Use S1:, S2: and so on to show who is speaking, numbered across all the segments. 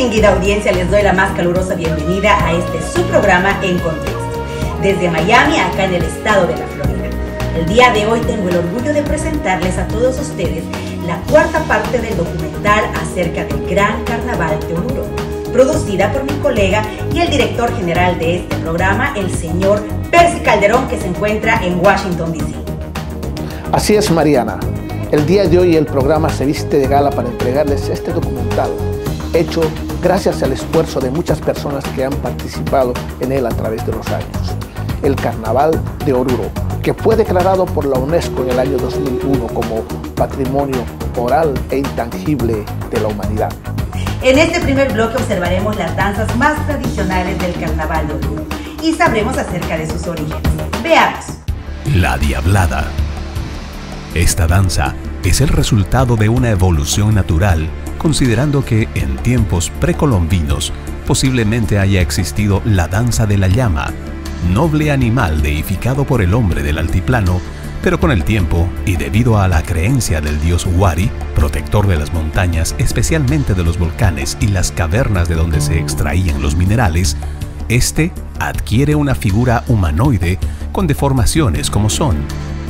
S1: Distinguida audiencia, les doy la más calurosa bienvenida a este su programa En Contexto, desde Miami, acá en el estado de la Florida. El día de hoy tengo el orgullo de presentarles a todos ustedes la cuarta parte del documental acerca del Gran Carnaval de Oruro, producida por mi colega y el director general de este programa, el señor Percy Calderón, que se encuentra en Washington, D.C.
S2: Así es, Mariana. El día de hoy el programa se viste de gala para entregarles este documental, hecho gracias al esfuerzo de muchas personas que han participado en él a través de los años. El Carnaval de Oruro, que fue declarado por la UNESCO en el año 2001 como Patrimonio Oral e Intangible de la Humanidad.
S1: En este primer bloque observaremos las danzas más tradicionales del Carnaval de Oruro y sabremos acerca de sus orígenes. Veamos.
S3: La Diablada. Esta danza es el resultado de una evolución natural, considerando que en tiempos precolombinos posiblemente haya existido la danza de la llama, noble animal deificado por el hombre del altiplano, pero con el tiempo y debido a la creencia del dios Wari, protector de las montañas, especialmente de los volcanes y las cavernas de donde se extraían los minerales, este adquiere una figura humanoide con deformaciones como son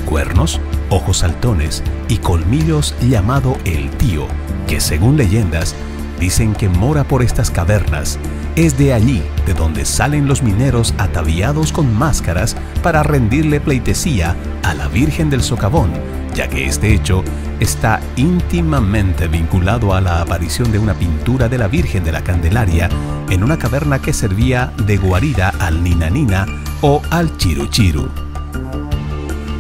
S3: cuernos, ojos saltones y colmillos, llamado el tío, que según leyendas dicen que mora por estas cavernas. Es de allí de donde salen los mineros ataviados con máscaras para rendirle pleitesía a la Virgen del Socavón, ya que este hecho está íntimamente vinculado a la aparición de una pintura de la Virgen de la Candelaria en una caverna que servía de guarida al Ninanina o al Chiru-Chiru.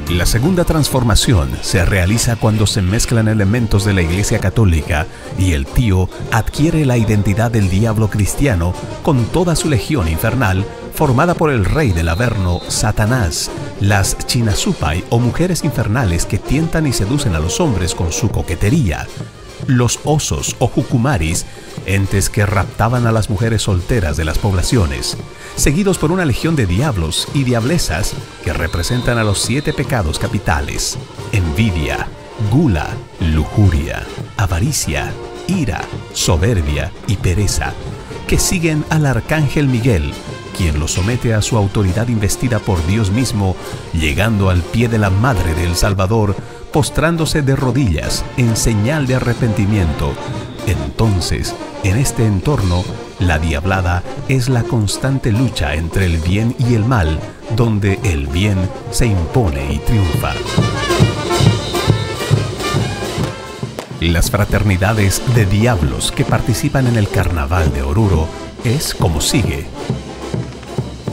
S3: La segunda transformación se realiza cuando se mezclan elementos de la Iglesia Católica y el tío adquiere la identidad del diablo cristiano con toda su legión infernal formada por el rey del Averno, Satanás, las Chinasupai o mujeres infernales que tientan y seducen a los hombres con su coquetería, los osos o jucumaris, entes que raptaban a las mujeres solteras de las poblaciones, seguidos por una legión de diablos y diablesas que representan a los 7 pecados capitales: envidia, gula, lujuria, avaricia, ira, soberbia y pereza, que siguen al arcángel Miguel, quien los somete a su autoridad investida por Dios mismo, llegando al pie de la Madre del Salvador, postrándose de rodillas en señal de arrepentimiento. Entonces, en este entorno, la Diablada es la constante lucha entre el bien y el mal, donde el bien se impone y triunfa. Las fraternidades de diablos que participan en el Carnaval de Oruro es como sigue.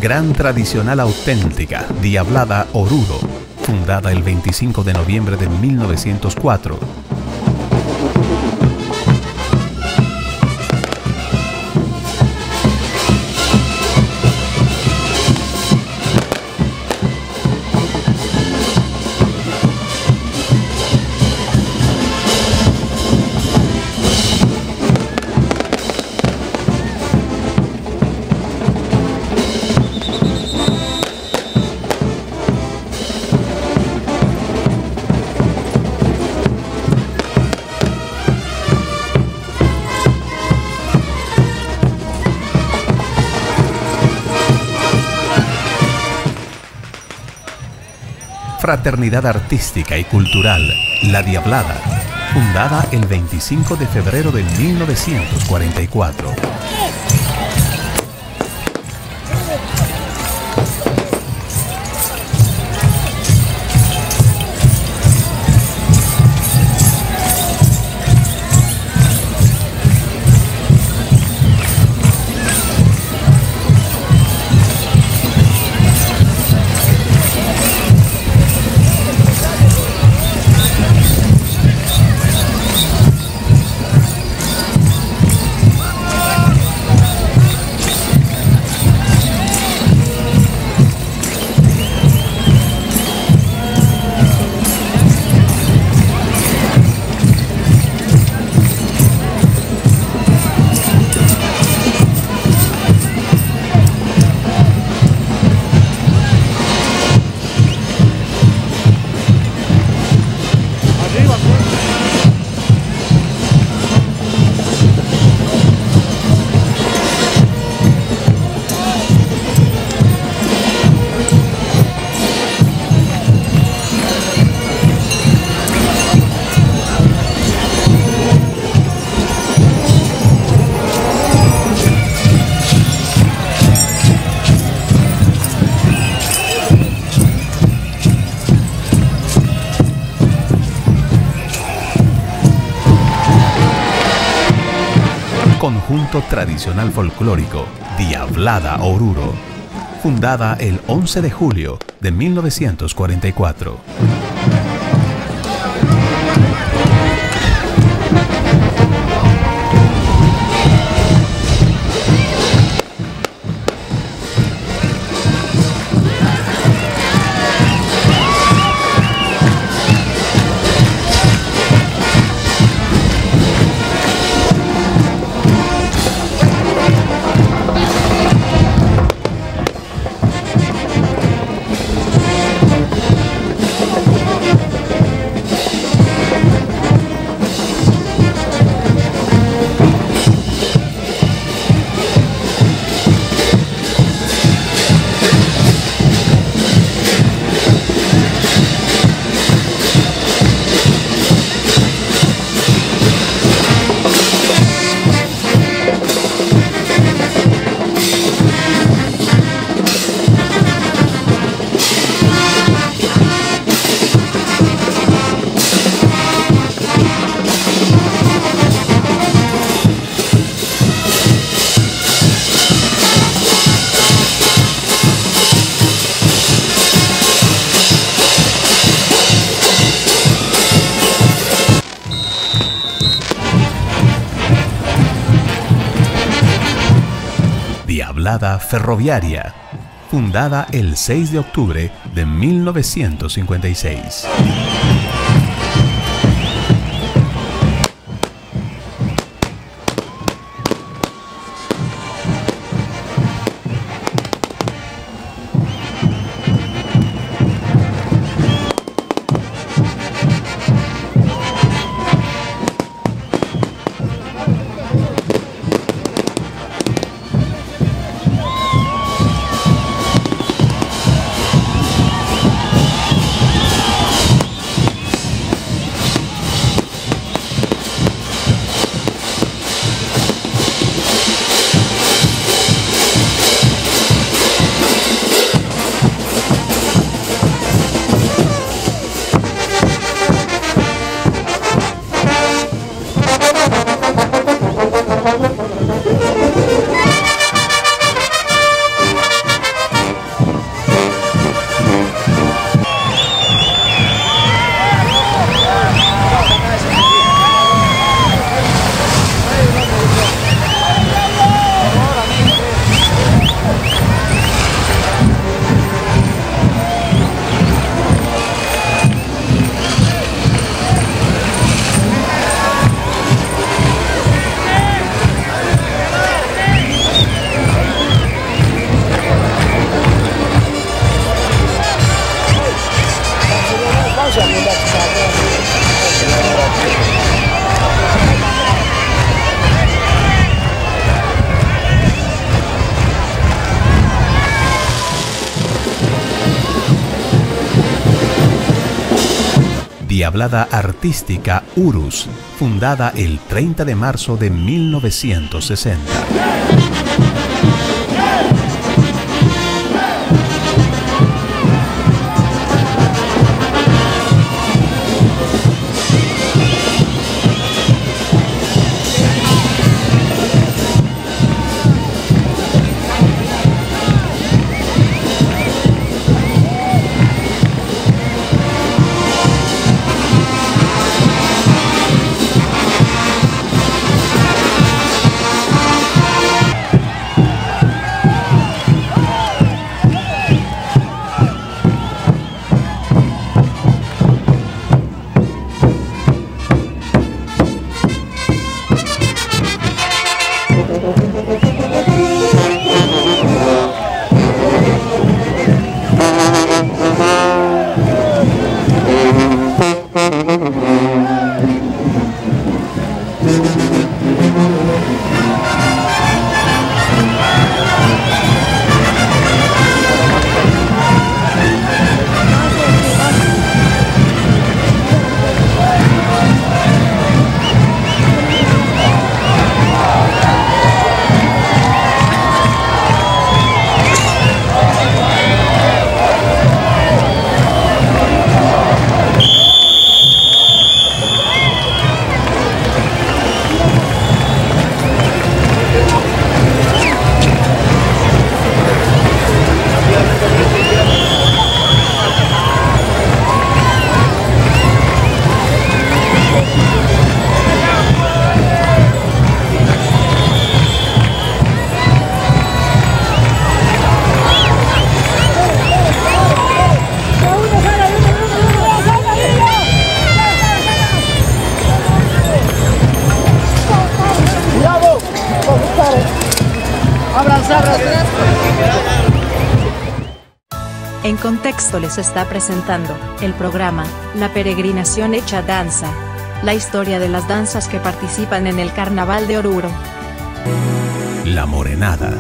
S3: Gran Tradicional Auténtica Diablada Oruro, fundada el 25 de noviembre de 1904. Fraternidad Artística y Cultural, La Diablada, fundada el 25 de febrero de 1944. conjunto tradicional folclórico Diablada Oruro, fundada el 11 de julio de 1944. Diablada Ferroviaria, fundada el 6 de octubre de 1956. Diablada Artística Urus, fundada el 30 de marzo de 1960.
S4: En Contexto les está presentando el programa La Peregrinación Hecha Danza, la historia de las danzas que participan en el Carnaval de Oruro.
S3: La Morenada.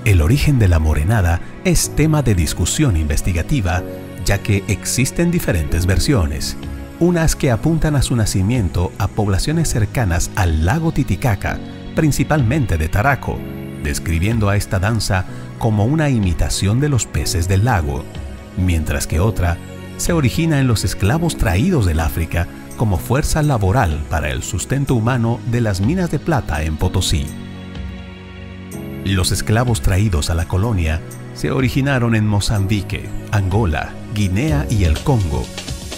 S3: El origen de la morenada es tema de discusión investigativa, ya que existen diferentes versiones. Unas que apuntan a su nacimiento a poblaciones cercanas al lago Titicaca, principalmente de Taraco, describiendo a esta danza como una imitación de los peces del lago, mientras que otra se origina en los esclavos traídos del África como fuerza laboral para el sustento humano de las minas de plata en Potosí. Los esclavos traídos a la colonia se originaron en Mozambique, Angola, Guinea y el Congo.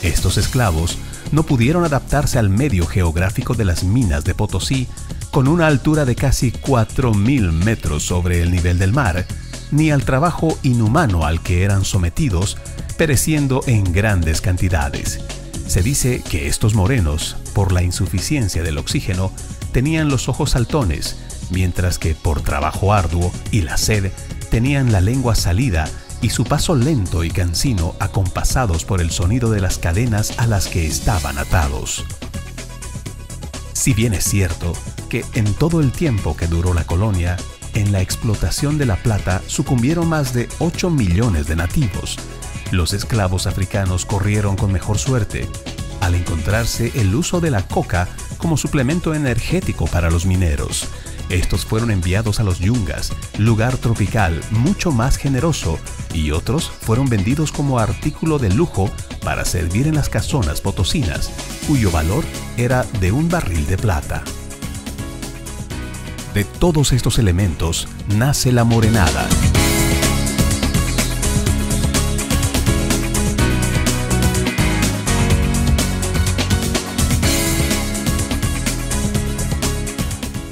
S3: Estos esclavos no pudieron adaptarse al medio geográfico de las minas de Potosí, con una altura de casi 4.000 metros sobre el nivel del mar, ni al trabajo inhumano al que eran sometidos, pereciendo en grandes cantidades. Se dice que estos morenos, por la insuficiencia del oxígeno, tenían los ojos saltones, mientras que por trabajo arduo y la sed tenían la lengua salida y su paso lento y cansino acompasados por el sonido de las cadenas a las que estaban atados. Si bien es cierto que en todo el tiempo que duró la colonia, en la explotación de la plata sucumbieron más de 8 millones de nativos, los esclavos africanos corrieron con mejor suerte al encontrarse el uso de la coca como suplemento energético para los mineros. Estos fueron enviados a los yungas, lugar tropical mucho más generoso, y otros fueron vendidos como artículo de lujo para servir en las casonas potosinas, cuyo valor era de un barril de plata. De todos estos elementos nace la morenada.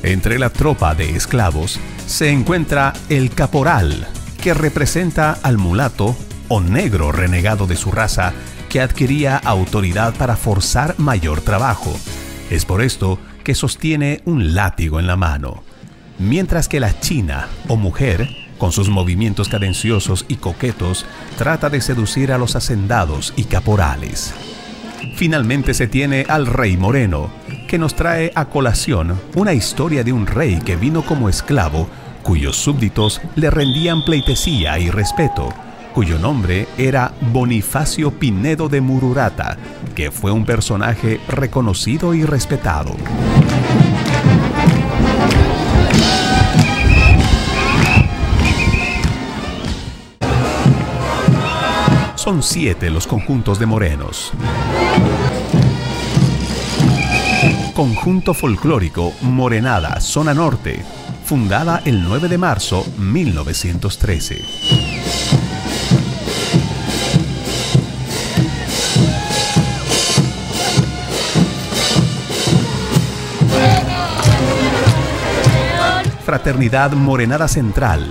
S3: Entre la tropa de esclavos se encuentra el caporal, que representa al mulato o negro renegado de su raza que adquiría autoridad para forzar mayor trabajo. Es por esto que sostiene un látigo en la mano. Mientras que la china o mujer, con sus movimientos cadenciosos y coquetos, trata de seducir a los hacendados y caporales. Finalmente se tiene al rey moreno, que nos trae a colación una historia de un rey que vino como esclavo, cuyos súbditos le rendían pleitesía y respeto, cuyo nombre era Bonifacio Pinedo de Mururata, que fue un personaje reconocido y respetado. Son 7 los conjuntos de morenos. Conjunto folclórico Morenada, Zona Norte, fundada el 9 de marzo 1913. Fraternidad Morenada Central,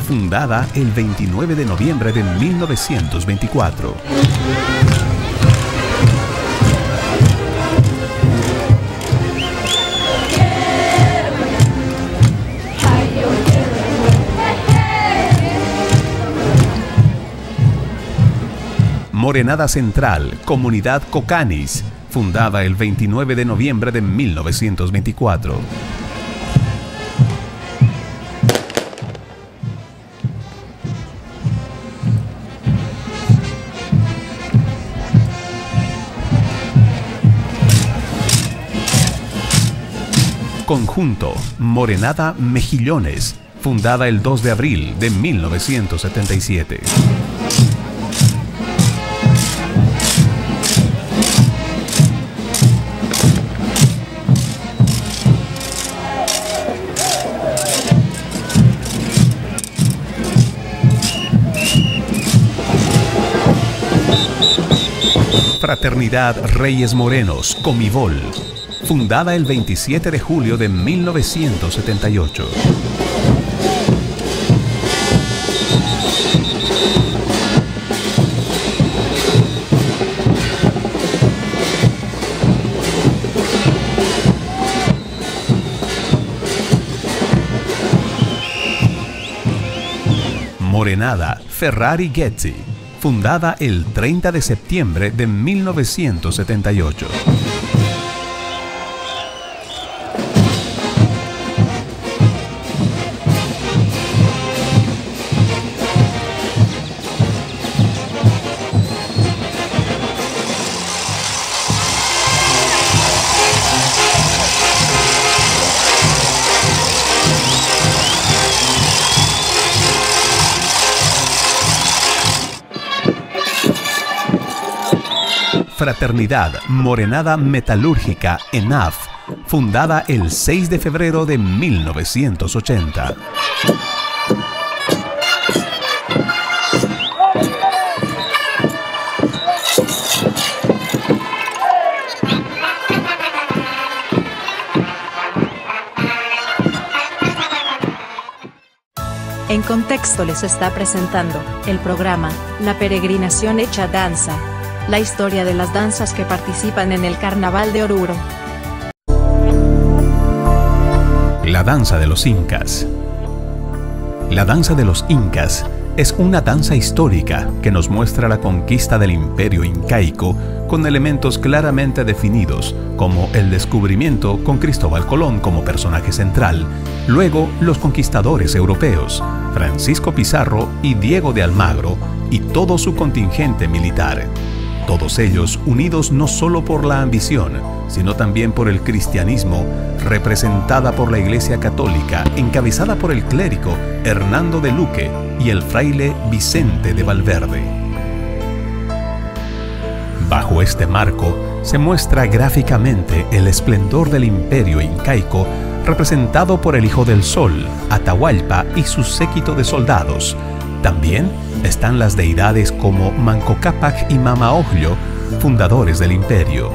S3: fundada el 29 de noviembre de 1924. Morenada Central, Comunidad Cocanis, fundada el 29 de noviembre de 1924. Conjunto Morenada Mejillones, fundada el 2 de abril de 1977. Fraternidad Reyes Morenos, Comibol, fundada el 27 de julio de 1978. Morenada Ferrari Ghezzi, fundada el 30 de septiembre de 1978. Fraternidad Morenada Metalúrgica ENAF, fundada el 6 de febrero de 1980.
S4: En Contexto les está presentando el programa La Peregrinación Hecha Danza, la historia de las danzas que participan en el Carnaval de Oruro.
S3: La danza de los incas. La danza de los incas es una danza histórica que nos muestra la conquista del imperio incaico con elementos claramente definidos, como el descubrimiento con Cristóbal Colón como personaje central, luego los conquistadores europeos, Francisco Pizarro y Diego de Almagro, y todo su contingente militar. Todos ellos unidos no solo por la ambición, sino también por el cristianismo, representada por la Iglesia Católica, encabezada por el clérigo Hernando de Luque y el fraile Vicente de Valverde. Bajo este marco, se muestra gráficamente el esplendor del imperio incaico, representado por el Hijo del Sol, Atahualpa y su séquito de soldados. También están las deidades como Manco Cápac y Mama Oglio, fundadores del imperio.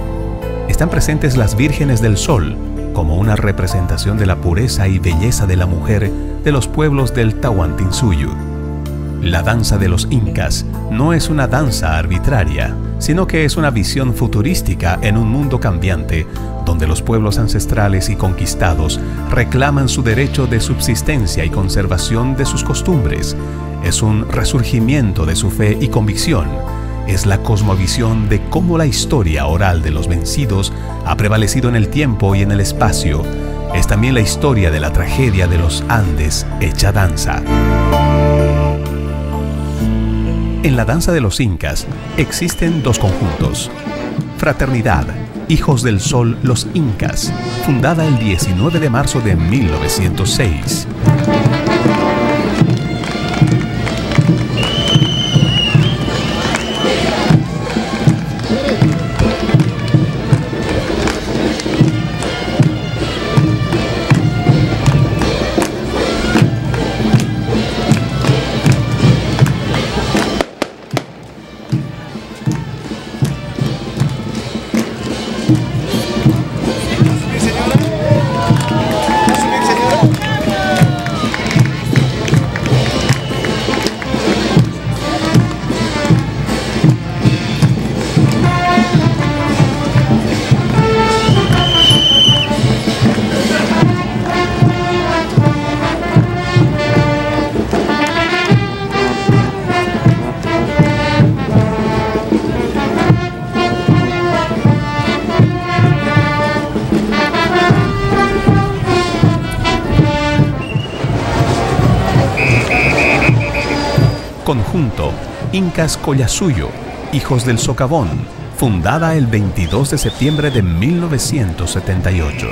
S3: Están presentes las vírgenes del sol, como una representación de la pureza y belleza de la mujer de los pueblos del Tahuantinsuyo. La danza de los incas no es una danza arbitraria, sino que es una visión futurística en un mundo cambiante, donde los pueblos ancestrales y conquistados reclaman su derecho de subsistencia y conservación de sus costumbres. Es un resurgimiento de su fe y convicción. Es la cosmovisión de cómo la historia oral de los vencidos ha prevalecido en el tiempo y en el espacio. Es también la historia de la tragedia de los Andes hecha danza. En la danza de los incas existen dos conjuntos. Fraternidad, Hijos del Sol los Incas, fundada el 19 de marzo de 1906. Conjunto Incas Collasuyo, Hijos del Socavón, fundada el 22 de septiembre de 1978.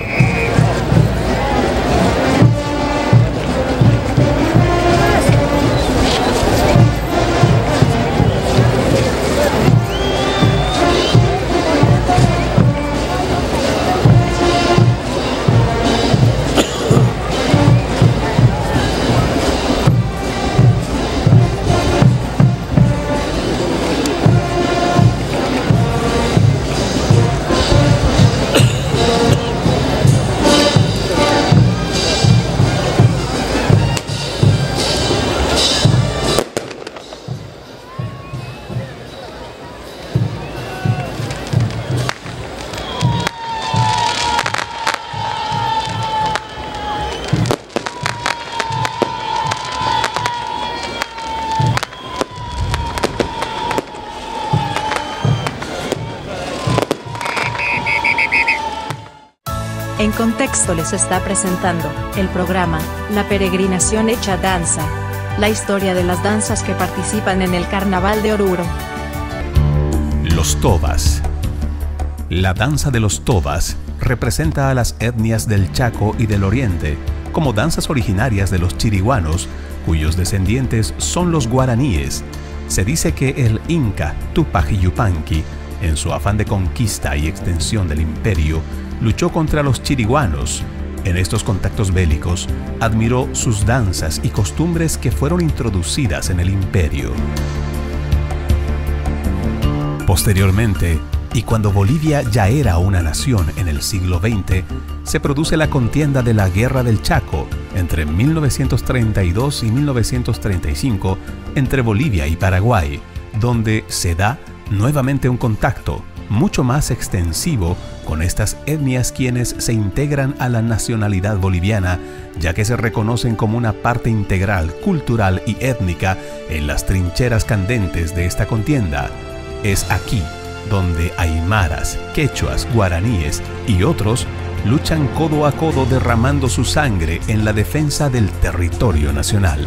S4: Contexto les está presentando el programa La Peregrinación Hecha Danza, la historia de las danzas que participan en el Carnaval de Oruro.
S3: Los tobas. La danza de los tobas representa a las etnias del Chaco y del Oriente como danzas originarias de los chiriguanos, cuyos descendientes son los guaraníes. Se dice que el Inca Tupac Yupanqui, en su afán de conquista y extensión del imperio, luchó contra los chiriguanos. En estos contactos bélicos, admiró sus danzas y costumbres que fueron introducidas en el imperio. Posteriormente, y cuando Bolivia ya era una nación en el siglo XX, se produce la contienda de la Guerra del Chaco entre 1932 y 1935 entre Bolivia y Paraguay, donde se da nuevamente un contacto mucho más extensivo con estas etnias, quienes se integran a la nacionalidad boliviana, ya que se reconocen como una parte integral, cultural y étnica en las trincheras candentes de esta contienda. Es aquí donde aymaras, quechuas, guaraníes y otros luchan codo a codo derramando su sangre en la defensa del territorio nacional.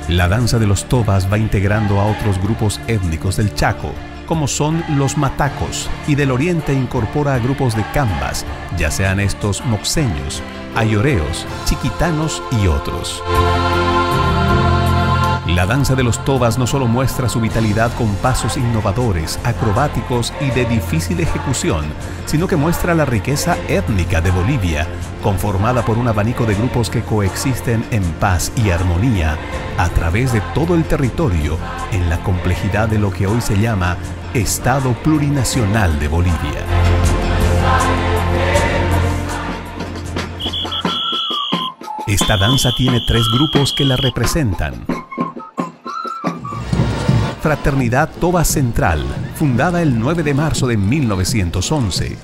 S3: La danza de los tobas va integrando a otros grupos étnicos del Chaco, como son los matacos, y del oriente incorpora a grupos de cambas, ya sean estos moxeños, ayoreos, chiquitanos y otros. La danza de los tobas no solo muestra su vitalidad con pasos innovadores, acrobáticos y de difícil ejecución, sino que muestra la riqueza étnica de Bolivia, conformada por un abanico de grupos que coexisten en paz y armonía a través de todo el territorio en la complejidad de lo que hoy se llama Estado Plurinacional de Bolivia. Esta danza tiene 3 grupos que la representan. Fraternidad Toba Central, fundada el 9 de marzo de 1911.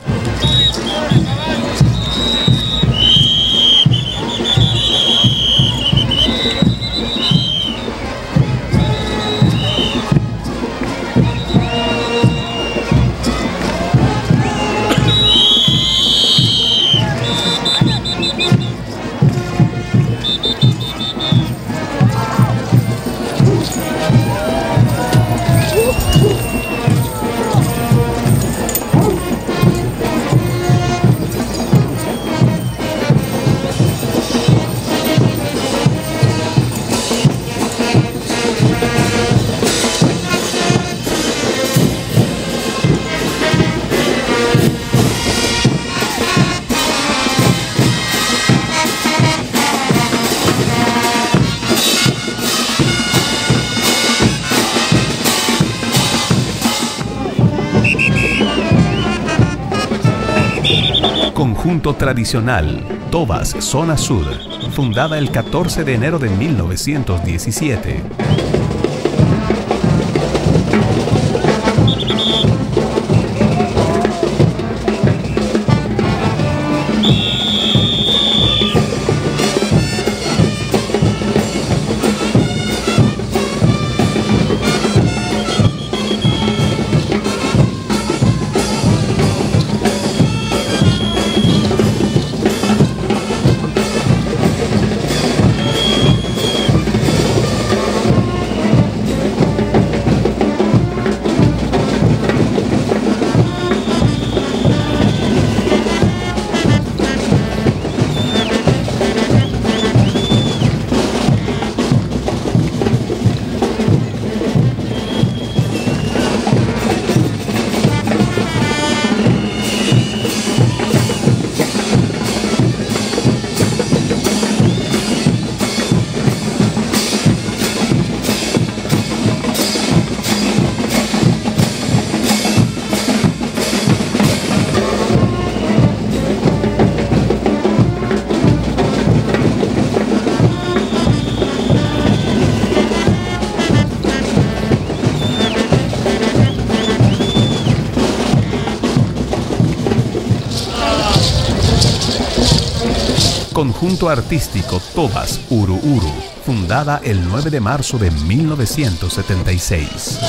S3: Conjunto tradicional Tobas Zona Sur, fundada el 14 de enero de 1917. Conjunto artístico Tobas Uru Uru, fundada el 9 de marzo de 1976.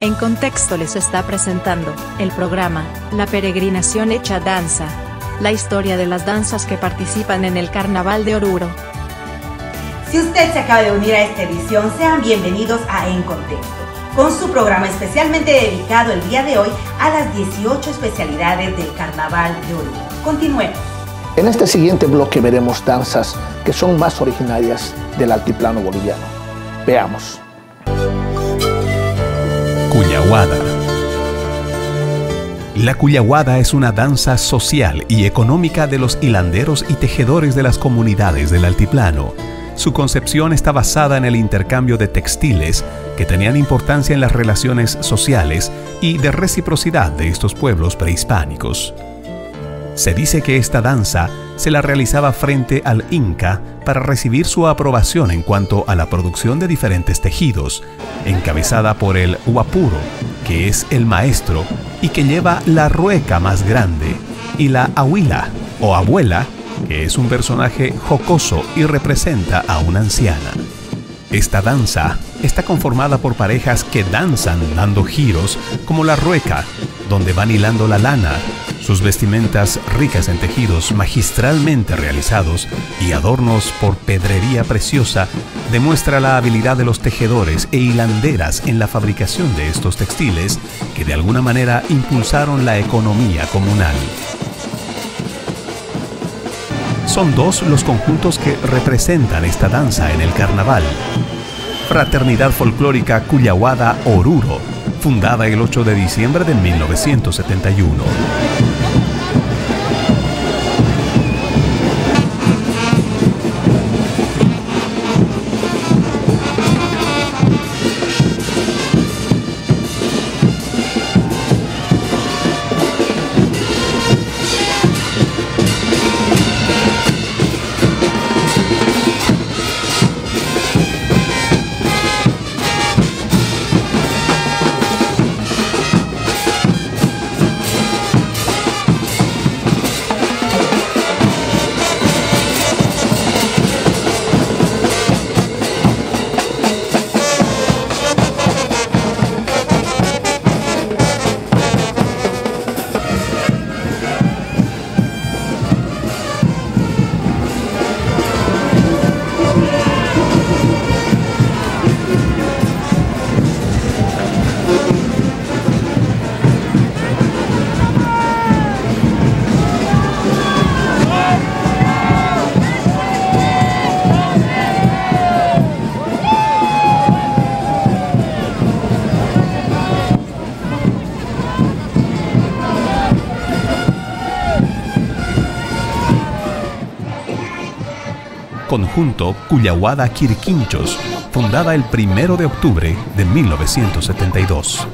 S4: En Contexto les está presentando el programa La Peregrinación Hecha Danza, la historia de las danzas que participan en el Carnaval de Oruro.
S1: Si usted se acaba de unir a esta edición, sean bienvenidos a En Contexto, con su programa especialmente dedicado el día de hoy a las 18 especialidades del Carnaval de Oruro. Continuemos.
S2: En este siguiente bloque veremos danzas que son más originarias del altiplano boliviano. Veamos.
S3: Cuyahuada. La cuyahuada es una danza social y económica de los hilanderos y tejedores de las comunidades del altiplano. Su concepción está basada en el intercambio de textiles que tenían importancia en las relaciones sociales y de reciprocidad de estos pueblos prehispánicos. Se dice que esta danza se la realizaba frente al Inca para recibir su aprobación en cuanto a la producción de diferentes tejidos, encabezada por el huapuro, que es el maestro y que lleva la rueca más grande, y la ahuila o abuela, que es un personaje jocoso y representa a una anciana. Esta danza está conformada por parejas que danzan dando giros como la rueca, donde van hilando la lana. Sus vestimentas ricas en tejidos magistralmente realizados y adornos por pedrería preciosa demuestra la habilidad de los tejedores e hilanderas en la fabricación de estos textiles que de alguna manera impulsaron la economía comunal. Son dos los conjuntos que representan esta danza en el carnaval. Fraternidad Folclórica Cuyahuada Oruro, fundada el 8 de diciembre de 1971. Conjunto Cuyahuada Quirquinchos, fundada el 1 de octubre de 1972.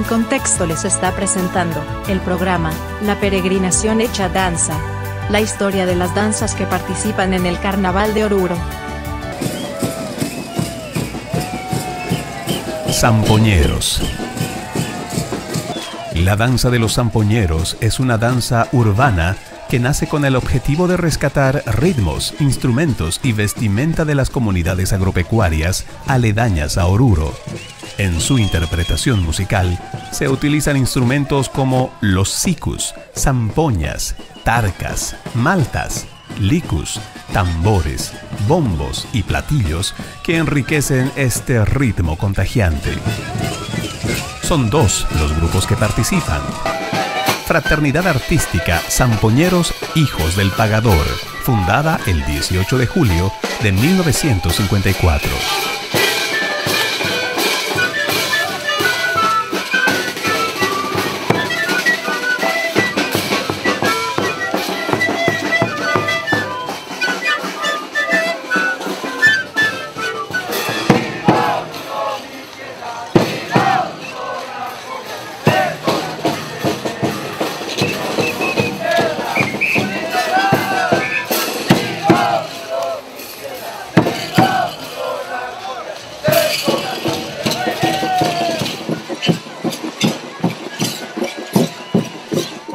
S4: En Contexto les está presentando el programa La Peregrinación Hecha Danza, la historia de las danzas que participan en el Carnaval de Oruro.
S3: Zampoñeros. La danza de los zampoñeros es una danza urbana que nace con el objetivo de rescatar ritmos, instrumentos y vestimenta de las comunidades agropecuarias aledañas a Oruro. En su interpretación musical se utilizan instrumentos como los sicus, zampoñas, tarcas, maltas, licus, tambores, bombos y platillos que enriquecen este ritmo contagiante. Son dos los grupos que participan. Fraternidad Artística Zampoñeros Hijos del Pagador, fundada el 18 de julio de 1954.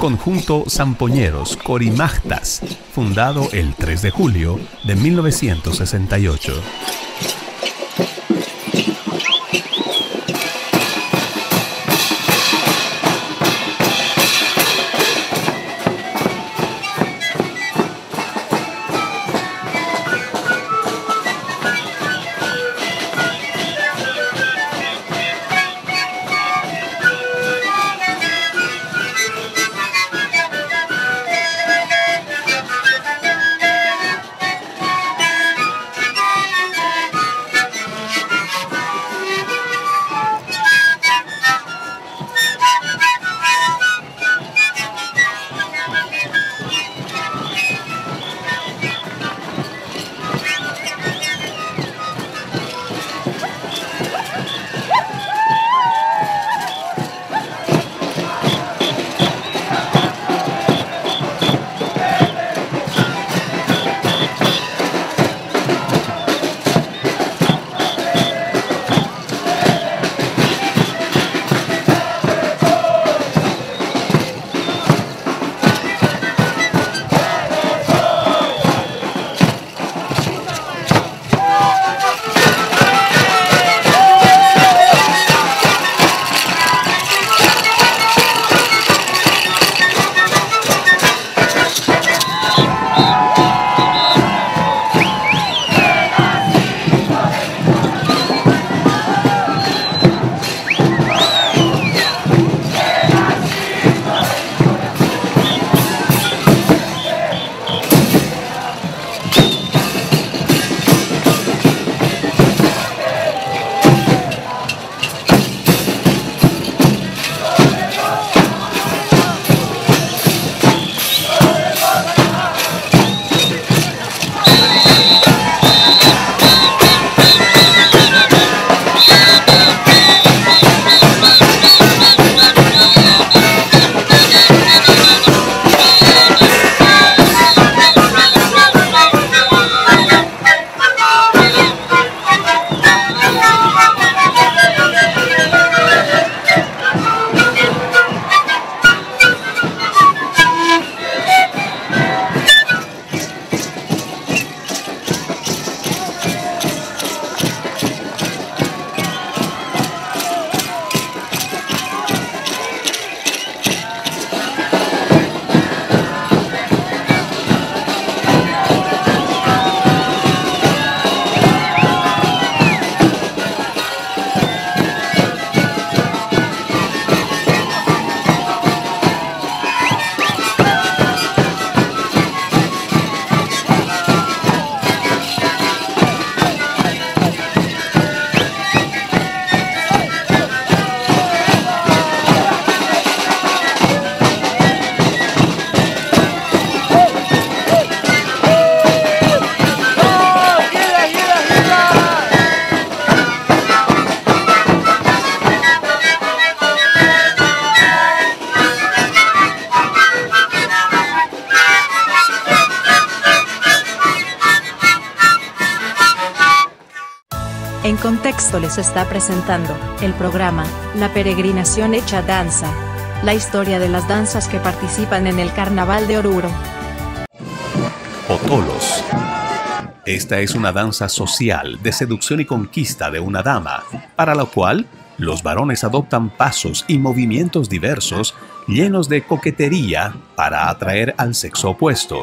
S3: Conjunto Zampoñeros Corimajtas, fundado el 3 de julio de 1968.
S4: Contexto les está presentando el programa La Peregrinación Hecha Danza, la historia de las danzas que participan en el Carnaval de Oruro.
S3: Potolos. Esta es una danza social de seducción y conquista de una dama, para la cual los varones adoptan pasos y movimientos diversos llenos de coquetería para atraer al sexo opuesto.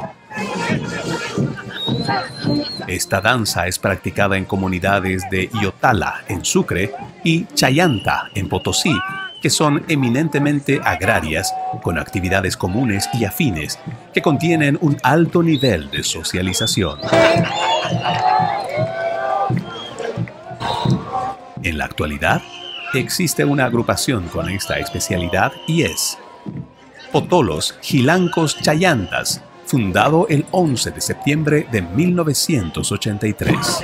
S3: Esta danza es practicada en comunidades de Iotala, en Sucre, y Chayanta, en Potosí, que son eminentemente agrarias, con actividades comunes y afines, que contienen un alto nivel de socialización. En la actualidad, existe una agrupación con esta especialidad y es Potolos Gilancos Chayantas, fundado el 11 de septiembre de 1983.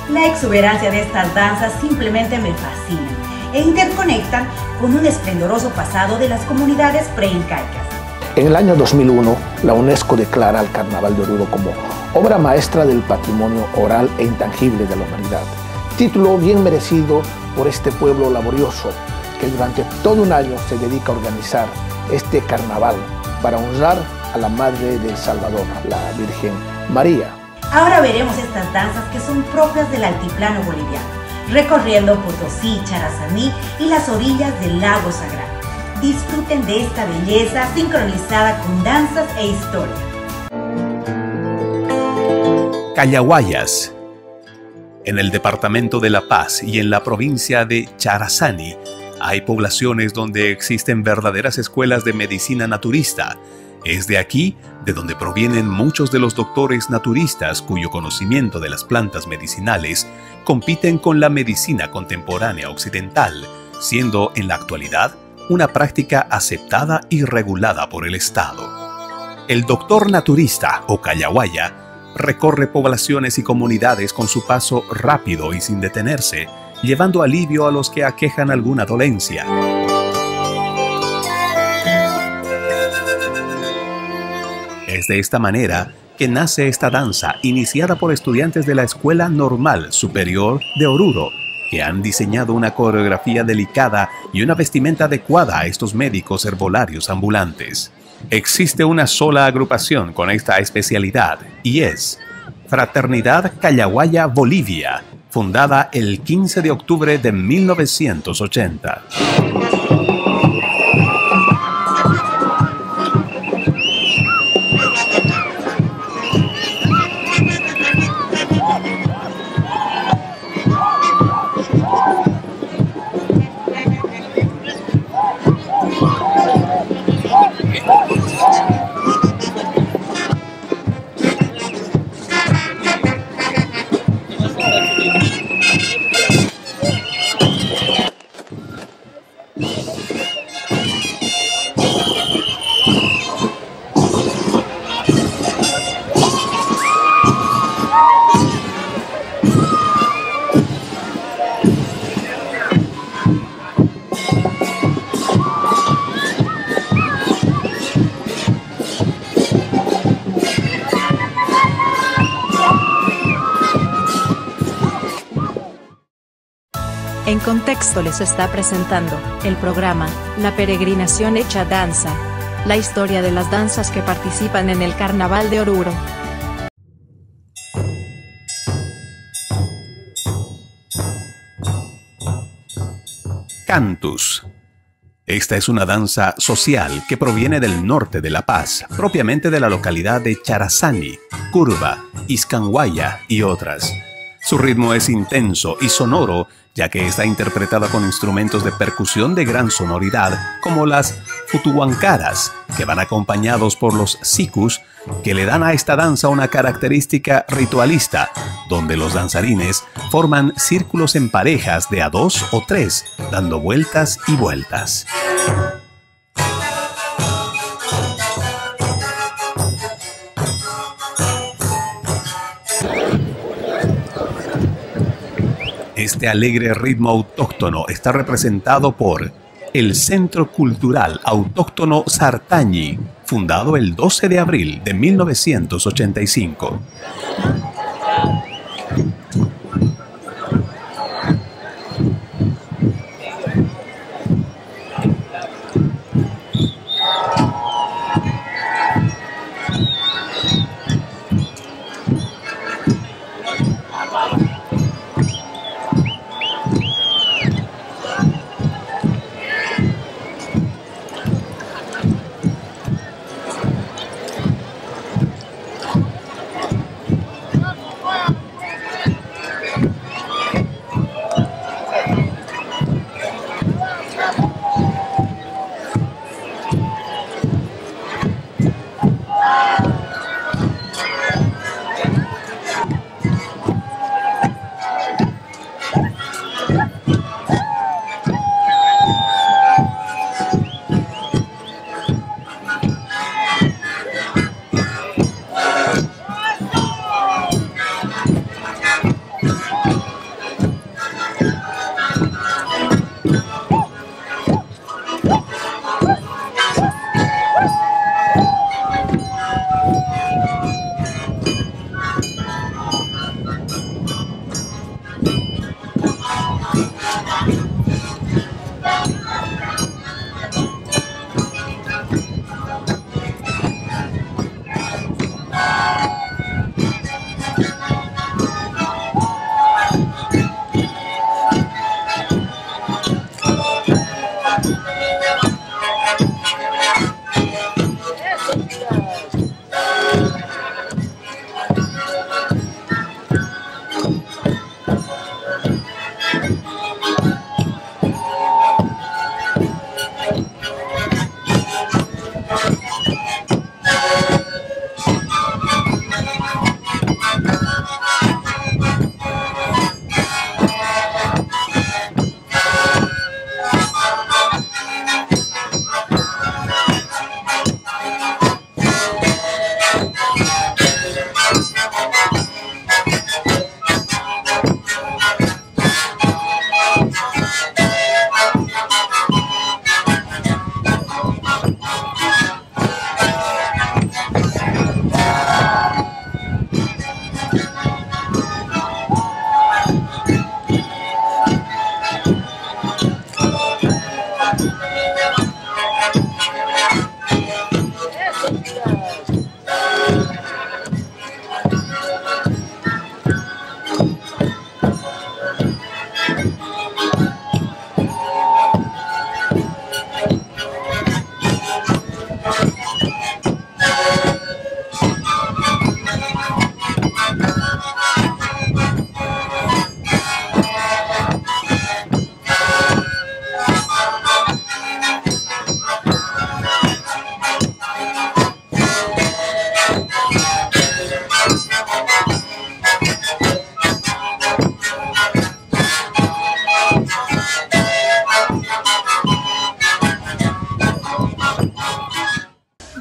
S1: La exuberancia de estas danzas simplemente me fascina e interconectan con un esplendoroso pasado de las comunidades preincaicas.
S2: En el año 2001, la UNESCO declara al Carnaval de Oruro como obra maestra del patrimonio oral e intangible de la humanidad. Título bien merecido por este pueblo laborioso que durante todo un año se dedica a organizar este carnaval para honrar a la Madre del Salvador, la Virgen María.
S1: Ahora veremos estas danzas que son propias del altiplano boliviano, recorriendo Potosí, Charazaní y las orillas del lago Sagrado. Disfruten de esta belleza sincronizada con danzas e historia.
S3: Callahuayas. En el departamento de La Paz y en la provincia de Charazaní hay poblaciones donde existen verdaderas escuelas de medicina naturista. Es de aquí de donde provienen muchos de los doctores naturistas cuyo conocimiento de las plantas medicinales compiten con la medicina contemporánea occidental, siendo en la actualidad una práctica aceptada y regulada por el Estado. El doctor naturista o callahuaya recorre poblaciones y comunidades con su paso rápido y sin detenerse, llevando alivio a los que aquejan alguna dolencia. Es de esta manera que nace esta danza, iniciada por estudiantes de la Escuela Normal Superior de Oruro, que han diseñado una coreografía delicada y una vestimenta adecuada a estos médicos herbolarios ambulantes. Existe una sola agrupación con esta especialidad y es Fraternidad Callahuaya Bolivia, fundada el 15 de octubre de 1980.
S4: En Contexto les está presentando el programa La Peregrinación Hecha Danza, la historia de las danzas que participan en el Carnaval de Oruro.
S3: Cantus. Esta es una danza social que proviene del norte de La Paz, propiamente de la localidad de Charazani, Curva, Iscanguaya y otras. Su ritmo es intenso y sonoro, ya que está interpretada con instrumentos de percusión de gran sonoridad, como las futuhuancaras, que van acompañados por los sicus, que le dan a esta danza una característica ritualista, donde los danzarines forman círculos en parejas de a 2 o 3, dando vueltas y vueltas. Este alegre ritmo autóctono está representado por el Centro Cultural Autóctono Sartañi, fundado el 12 de abril de 1985.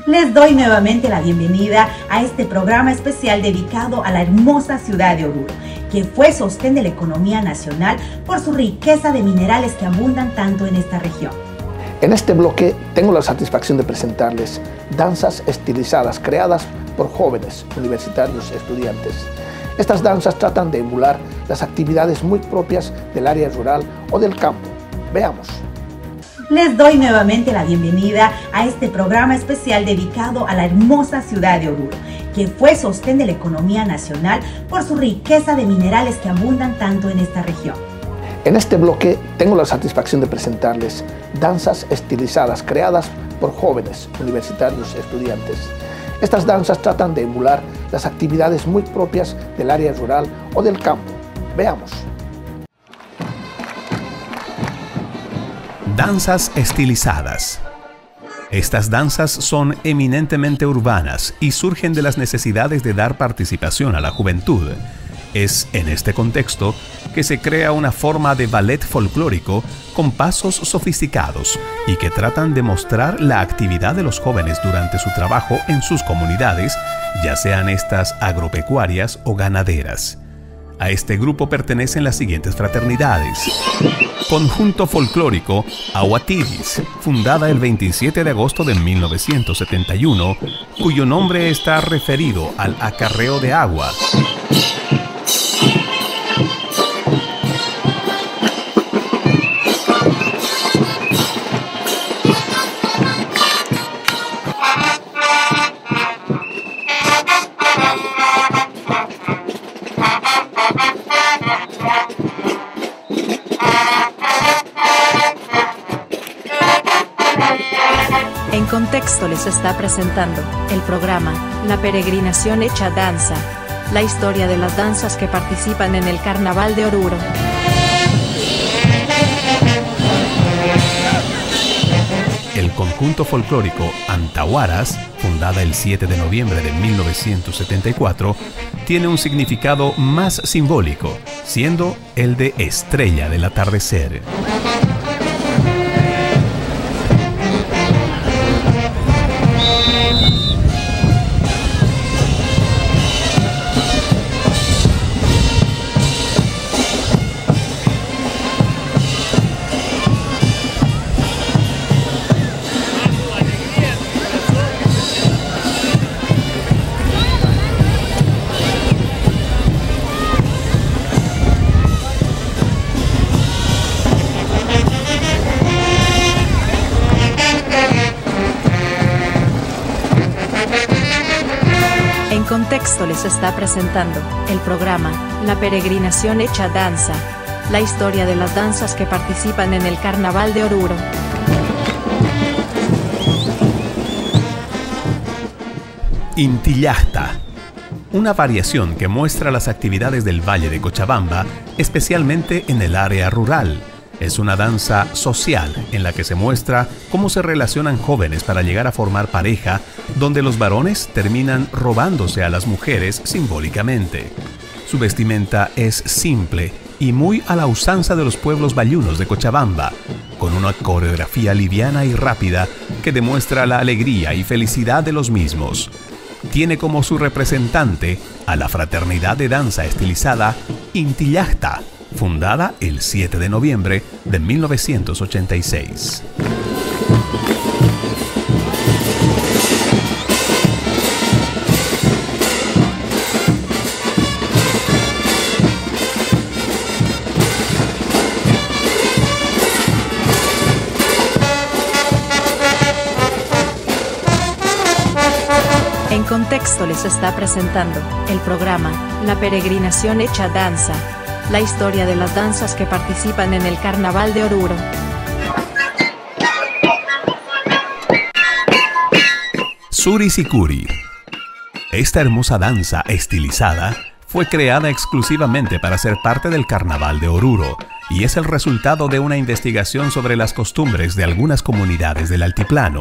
S1: Les doy nuevamente la bienvenida a este programa especial dedicado a la hermosa ciudad de Oruro, que fue sostén de la economía nacional por su riqueza de minerales que abundan tanto en esta región.
S2: En este bloque tengo la satisfacción de presentarles danzas estilizadas creadas por jóvenes universitarios estudiantes. Estas danzas tratan de emular las actividades muy propias del área rural o del campo. Veamos.
S1: Les doy nuevamente la bienvenida a este programa especial dedicado a la hermosa ciudad de Oruro, que fue sostén de la economía nacional por su riqueza de minerales que abundan tanto en esta región.
S2: En este bloque tengo la satisfacción de presentarles danzas estilizadas creadas por jóvenes universitarios estudiantes. Estas danzas tratan de emular las actividades muy propias del área rural o del campo. Veamos.
S3: Danzas estilizadas. Estas danzas son eminentemente urbanas y surgen de las necesidades de dar participación a la juventud. Es en este contexto que se crea una forma de ballet folclórico con pasos sofisticados y que tratan de mostrar la actividad de los jóvenes durante su trabajo en sus comunidades, ya sean estas agropecuarias o ganaderas. A este grupo pertenecen las siguientes fraternidades. Conjunto folclórico Aguatiris, fundada el 27 de agosto de 1971, cuyo nombre está referido al acarreo de agua.
S4: En Contexto les está presentando el programa La Peregrinación Hecha Danza, la historia de las danzas que participan en el Carnaval de Oruro.
S3: El conjunto folclórico Antahuaras, fundada el 7 de noviembre de 1974, tiene un significado más simbólico, siendo el de estrella del atardecer.
S4: En Contexto les está presentando el programa La Peregrinación Hecha Danza, la historia de las danzas que participan en el Carnaval de Oruro.
S3: Intillahta, una variación que muestra las actividades del Valle de Cochabamba, especialmente en el área rural. Es una danza social en la que se muestra cómo se relacionan jóvenes para llegar a formar pareja, donde los varones terminan robándose a las mujeres simbólicamente. Su vestimenta es simple y muy a la usanza de los pueblos bayunos de Cochabamba, con una coreografía liviana y rápida que demuestra la alegría y felicidad de los mismos. Tiene como su representante a la fraternidad de danza estilizada Intillahta, fundada el 7 de noviembre de 1986.
S4: En Contexto les está presentando el programa La Peregrinación Hecha Danza, la historia de las danzas que participan en el Carnaval de Oruro.
S3: Suri Sicuri. Esta hermosa danza estilizada fue creada exclusivamente para ser parte del Carnaval de Oruro y es el resultado de una investigación sobre las costumbres de algunas comunidades del altiplano.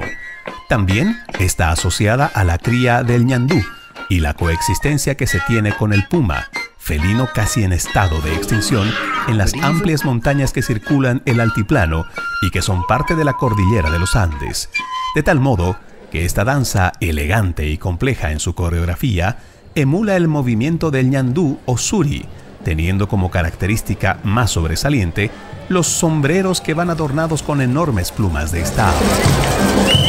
S3: También está asociada a la cría del ñandú y la coexistencia que se tiene con el puma, felino casi en estado de extinción, en las amplias montañas que circulan el altiplano y que son parte de la cordillera de los Andes. De tal modo que esta danza, elegante y compleja en su coreografía, emula el movimiento del ñandú o suri, teniendo como característica más sobresaliente los sombreros que van adornados con enormes plumas de esta ave.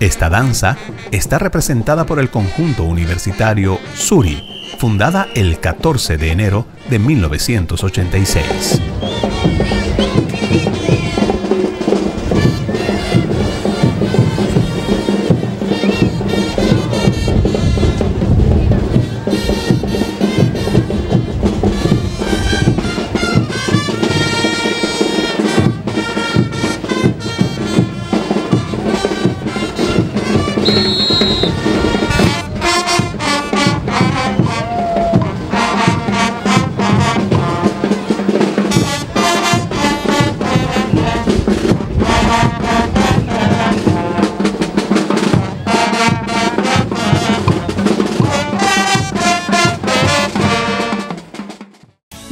S3: Esta danza está representada por el conjunto universitario Suri, fundada el 14 de enero de 1986.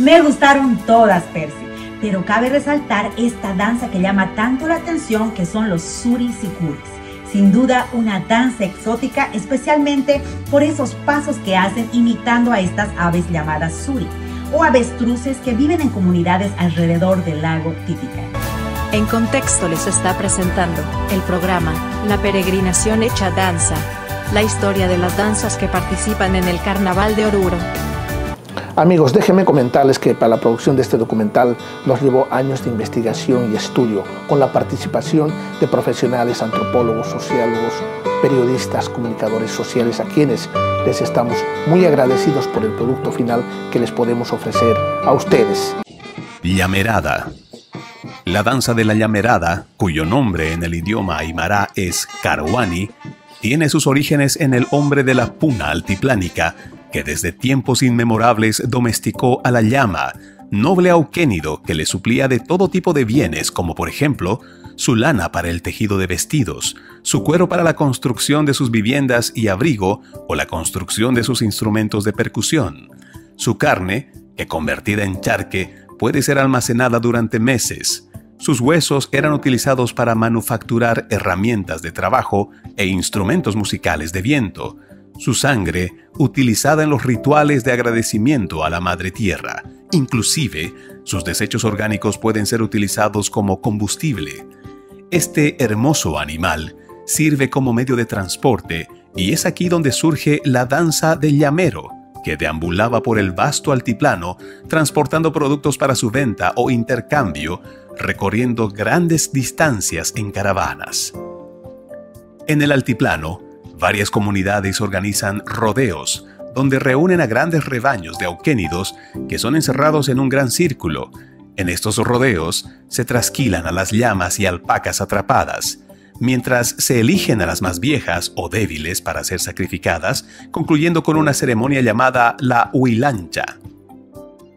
S1: Me gustaron todas, Percy, pero cabe resaltar esta danza que llama tanto la atención, que son los Suri Sicuris. Sin duda una danza exótica, especialmente por esos pasos que hacen imitando a estas aves llamadas suri, o avestruces que viven en comunidades alrededor del lago Titicaca.
S4: En Contexto les está presentando el programa La Peregrinación Hecha Danza, la historia de las danzas que participan en el Carnaval de Oruro.
S2: Amigos, déjenme comentarles que para la producción de este documental nos llevó años de investigación y estudio con la participación de profesionales, antropólogos, sociólogos, periodistas, comunicadores sociales, a quienes les estamos muy agradecidos por el producto final que les podemos ofrecer a ustedes.
S3: Llamerada. La danza de la llamerada, cuyo nombre en el idioma aymara es Karawani, tiene sus orígenes en el hombre de la puna altiplánica, que desde tiempos inmemorables domesticó a la llama, noble auquénido que le suplía de todo tipo de bienes, como por ejemplo, su lana para el tejido de vestidos, su cuero para la construcción de sus viviendas y abrigo o la construcción de sus instrumentos de percusión, su carne, que convertida en charque puede ser almacenada durante meses. Sus huesos eran utilizados para manufacturar herramientas de trabajo e instrumentos musicales de viento. Su sangre, utilizada en los rituales de agradecimiento a la Madre Tierra. Inclusive, sus desechos orgánicos pueden ser utilizados como combustible. Este hermoso animal sirve como medio de transporte y es aquí donde surge la danza del llamero, que deambulaba por el vasto altiplano transportando productos para su venta o intercambio, recorriendo grandes distancias en caravanas. En el altiplano, varias comunidades organizan rodeos, donde reúnen a grandes rebaños de auquénidos que son encerrados en un gran círculo. En estos rodeos se trasquilan a las llamas y alpacas atrapadas, mientras se eligen a las más viejas o débiles para ser sacrificadas, concluyendo con una ceremonia llamada la huilancha.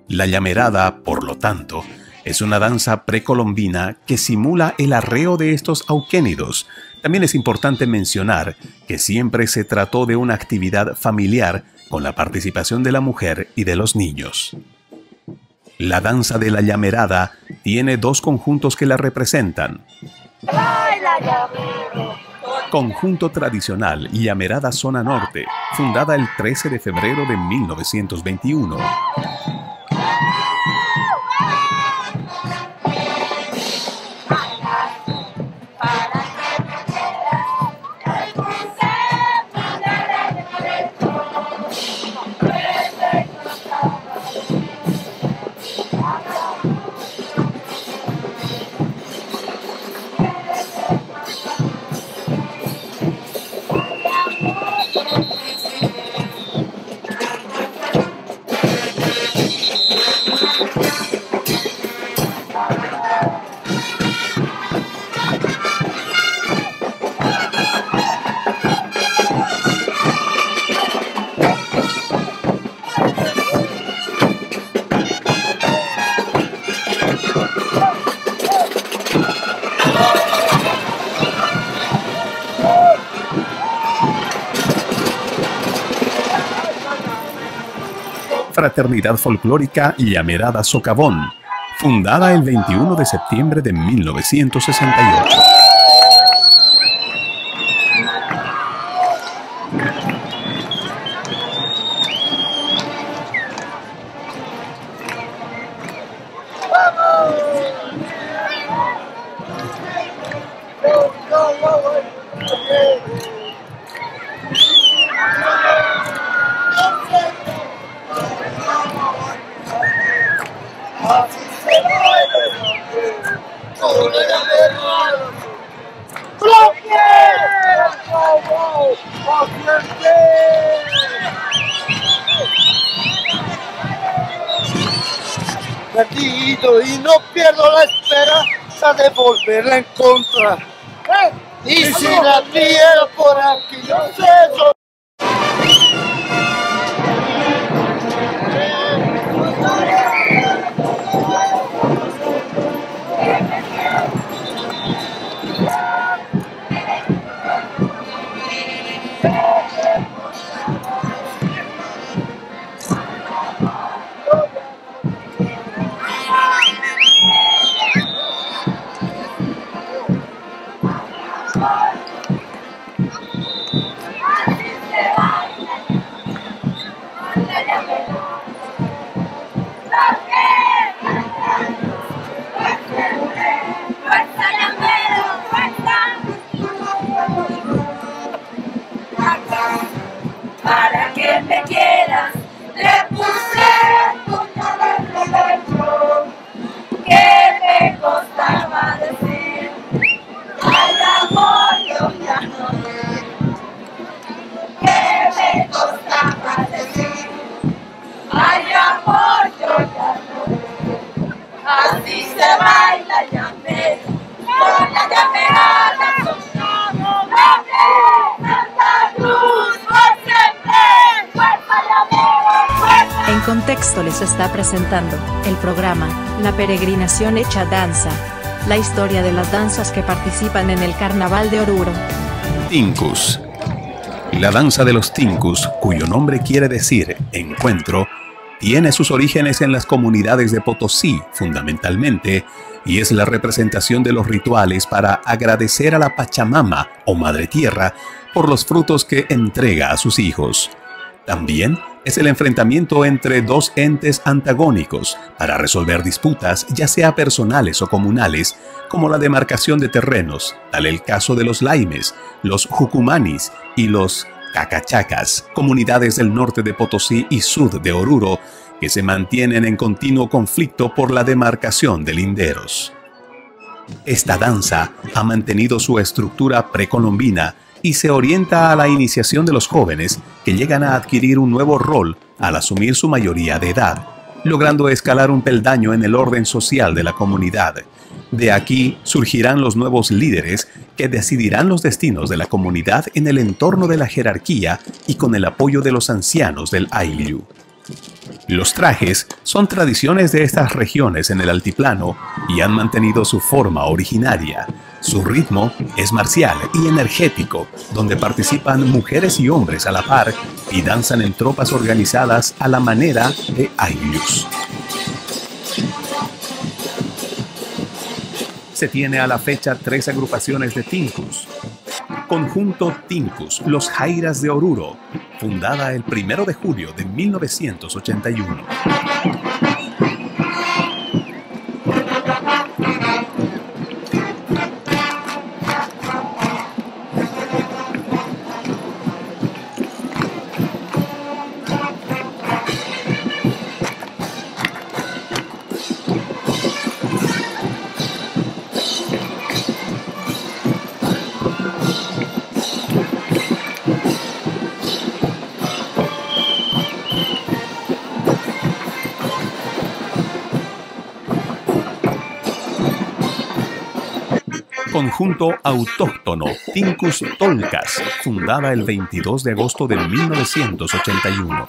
S3: La llamerada, por lo tanto, es una danza precolombina que simula el arreo de estos auquénidos. También es importante mencionar que siempre se trató de una actividad familiar con la participación de la mujer y de los niños. La danza de la llamerada tiene dos conjuntos que la representan. Conjunto tradicional Llamerada Zona Norte, fundada el 13 de febrero de 1921. Fraternidad Folclórica Llamerada Socavón, fundada el 21 de septiembre de 1968.
S5: Perdido y no pierdo la esperanza de volverla a encontrar. Y si la viera por aquí, no sé yo.
S6: Para que me quieras, le puse puñal en el pecho. ¿Qué me costaba decir? Ay, amor, yo ya no sé. ¿Qué me costaba decir? Ay, amor, yo ya no sé. Así se baila llamera, con la llamerada soñamos la Santa Cruz por siempre. Fuerza llamera, fuerza.
S4: En Contexto les está presentando el programa La Peregrinación Hecha Danza, la historia de las danzas que participan en el Carnaval de Oruro.
S3: Tincus. La danza de los tincus, cuyo nombre quiere decir encuentro, tiene sus orígenes en las comunidades de Potosí, fundamentalmente, y es la representación de los rituales para agradecer a la Pachamama o Madre Tierra por los frutos que entrega a sus hijos. También es el enfrentamiento entre dos entes antagónicos para resolver disputas, ya sea personales o comunales, como la demarcación de terrenos, tal el caso de los Laimes, los Jucumanis y los Cacachacas, comunidades del norte de Potosí y sur de Oruro, que se mantienen en continuo conflicto por la demarcación de linderos. Esta danza ha mantenido su estructura precolombina y se orienta a la iniciación de los jóvenes que llegan a adquirir un nuevo rol al asumir su mayoría de edad, logrando escalar un peldaño en el orden social de la comunidad. De aquí surgirán los nuevos líderes que decidirán los destinos de la comunidad en el entorno de la jerarquía y con el apoyo de los ancianos del Ayllu. Los trajes son tradiciones de estas regiones en el altiplano y han mantenido su forma originaria. Su ritmo es marcial y energético, donde participan mujeres y hombres a la par y danzan en tropas organizadas a la manera de Ayllus. Se tiene a la fecha 3 agrupaciones de Tinkus. Conjunto Tinkus, los Jairas de Oruro, fundada el 1 de julio de 1981. Conjunto autóctono Tinkus Tolkas, fundada el 22 de agosto de 1981.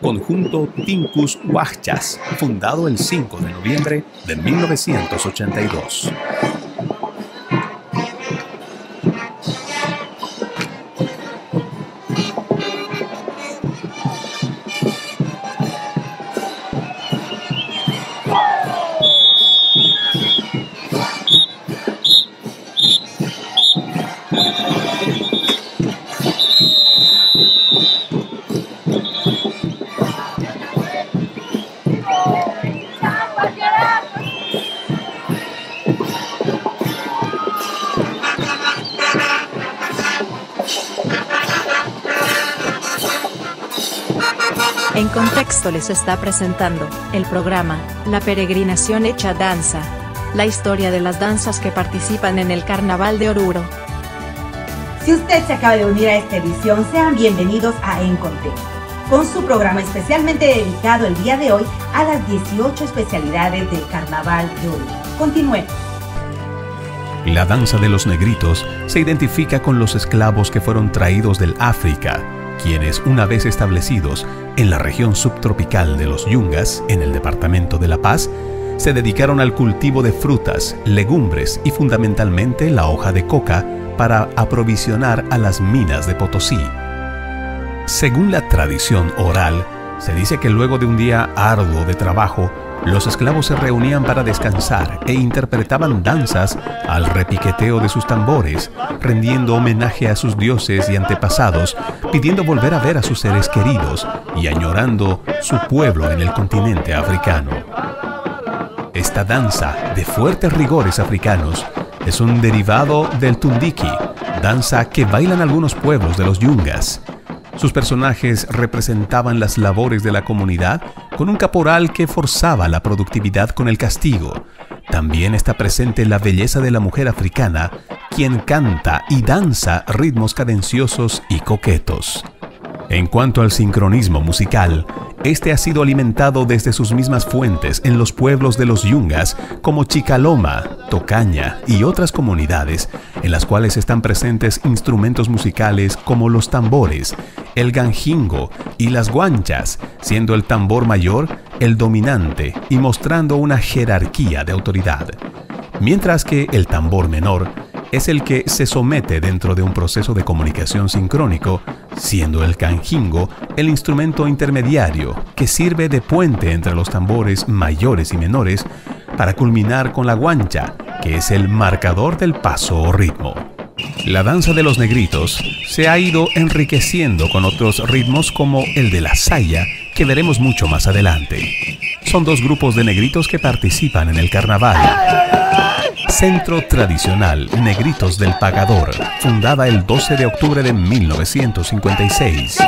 S3: Conjunto Tinkus Huachas, fundado el 5 de noviembre de 1982.
S4: En Contexto les está presentando el programa La Peregrinación Hecha Danza, la historia de las danzas que participan en el Carnaval de Oruro.
S1: Si usted se acaba de unir a esta edición, sean bienvenidos a En Contexto, con su programa especialmente dedicado el día de hoy a las 18 especialidades del Carnaval de Oruro. Continuemos.
S3: La danza de los negritos se identifica con los esclavos que fueron traídos del África, quienes, una vez establecidos en la región subtropical de los Yungas, en el departamento de La Paz, se dedicaron al cultivo de frutas, legumbres y fundamentalmente la hoja de coca para aprovisionar a las minas de Potosí. Según la tradición oral, se dice que luego de un día arduo de trabajo, los esclavos se reunían para descansar e interpretaban danzas al repiqueteo de sus tambores, rendiendo homenaje a sus dioses y antepasados, pidiendo volver a ver a sus seres queridos y añorando su pueblo en el continente africano. Esta danza, de fuertes rigores africanos, es un derivado del tundiki, danza que bailan algunos pueblos de los Yungas. Sus personajes representaban las labores de la comunidad con un caporal que forzaba la productividad con el castigo. También está presente la belleza de la mujer africana, quien canta y danza ritmos cadenciosos y coquetos. En cuanto al sincronismo musical, este ha sido alimentado desde sus mismas fuentes en los pueblos de los Yungas como Chicaloma, Tocaña y otras comunidades en las cuales están presentes instrumentos musicales como los tambores, el ganjingo y las guanchas, siendo el tambor mayor el dominante y mostrando una jerarquía de autoridad, mientras que el tambor menor es el que se somete dentro de un proceso de comunicación sincrónico, siendo el canjingo el instrumento intermediario que sirve de puente entre los tambores mayores y menores para culminar con la guancha, que es el marcador del paso o ritmo. La danza de los negritos se ha ido enriqueciendo con otros ritmos como el de la saya, que veremos mucho más adelante. Son dos grupos de negritos que participan en el carnaval. Centro Tradicional Negritos del Pagador, fundada el 12 de octubre de 1956.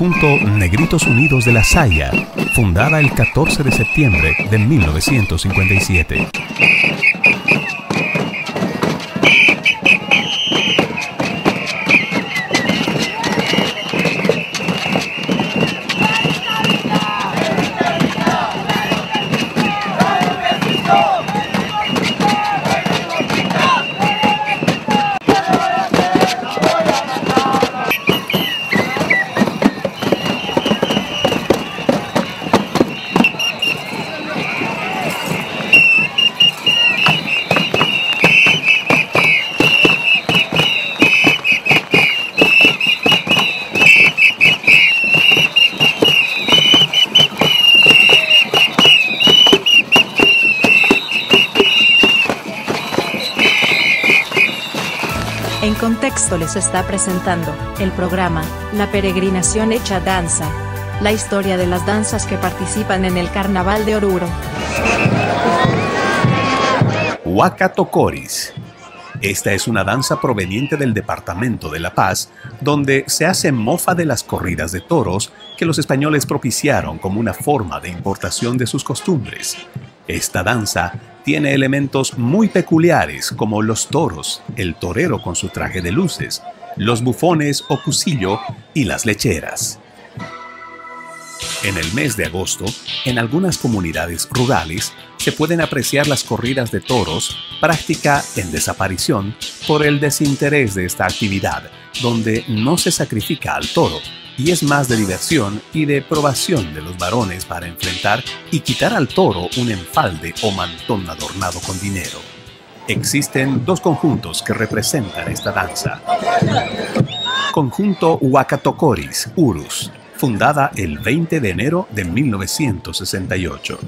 S3: Conjunto Negritos Unidos de la Saya, fundada el 14 de septiembre de 1957.
S4: En Contexto les está presentando el programa La Peregrinación Hecha Danza, la historia de las danzas que participan en el Carnaval de Oruro.
S3: Huacatocoris. Esta es una danza proveniente del departamento de La Paz, donde se hace mofa de las corridas de toros que los españoles propiciaron como una forma de importación de sus costumbres. Esta danza tiene elementos muy peculiares como los toros, el torero con su traje de luces, los bufones o cusillo y las lecheras. En el mes de agosto, en algunas comunidades rurales, se pueden apreciar las corridas de toros, práctica en desaparición por el desinterés de esta actividad, donde no se sacrifica al toro, y es más de diversión y de probación de los varones para enfrentar y quitar al toro un enfalde o mantón adornado con dinero. Existen dos conjuntos que representan esta danza. Conjunto Huacatocoris, Urus, fundada el 20 de enero de 1968.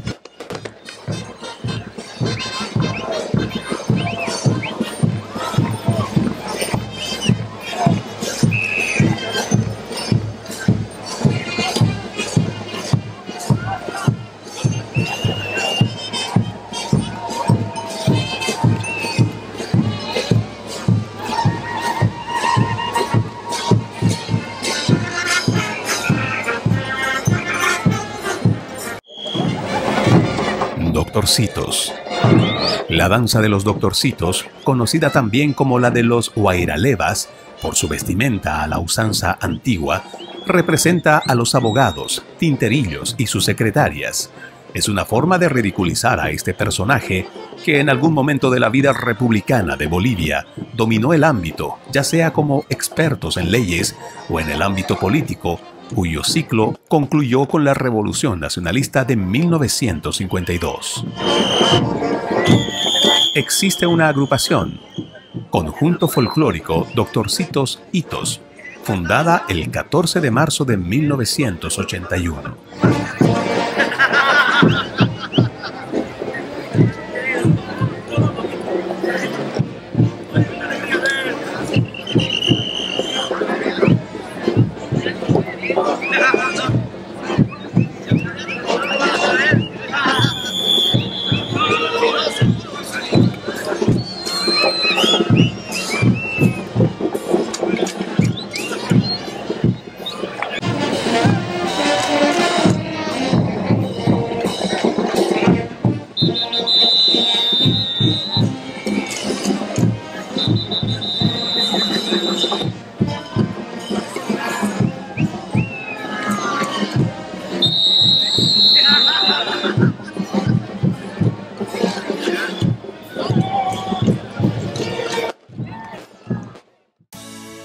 S3: Doctorcitos. La danza de los doctorcitos, conocida también como la de los huayralevas, por su vestimenta a la usanza antigua, representa a los abogados, tinterillos y sus secretarias. Es una forma de ridiculizar a este personaje que en algún momento de la vida republicana de Bolivia dominó el ámbito, ya sea como expertos en leyes o en el ámbito político, cuyo ciclo concluyó con la Revolución Nacionalista de 1952. Existe una agrupación, Conjunto Folclórico Doctorcitos Hitos, fundada el 14 de marzo de 1981.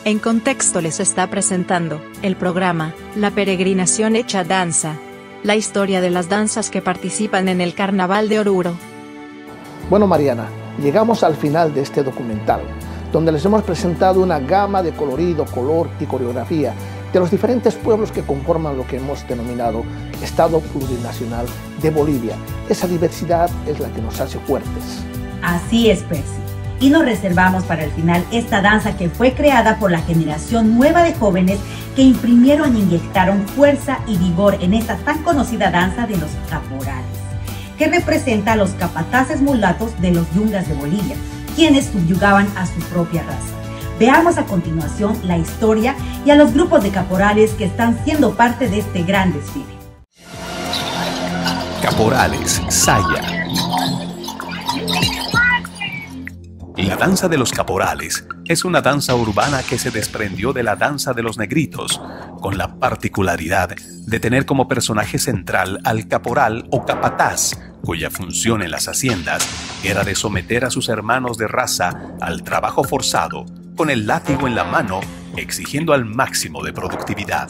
S4: En Contexto les está presentando el programa La Peregrinación Hecha Danza, la historia de las danzas que participan en el Carnaval de Oruro.
S2: Bueno, Mariana, llegamos al final de este documental, donde les hemos presentado una gama de colorido, color y coreografía de los diferentes pueblos que conforman lo que hemos denominado Estado Plurinacional de Bolivia. Esa diversidad es la que nos hace fuertes.
S1: Así es, Percy. Y nos reservamos para el final esta danza que fue creada por la generación nueva de jóvenes que imprimieron e inyectaron fuerza y vigor en esta tan conocida danza de los caporales, que representa a los capataces mulatos de los yungas de Bolivia, quienes subyugaban a su propia raza. Veamos a continuación la historia y a los grupos de caporales que están siendo parte de este gran desfile.
S3: Caporales, saya. La danza de los caporales es una danza urbana que se desprendió de la danza de los negritos, con la particularidad de tener como personaje central al caporal o capataz, cuya función en las haciendas era de someter a sus hermanos de raza al trabajo forzado, con el látigo en la mano, exigiendo al máximo de productividad.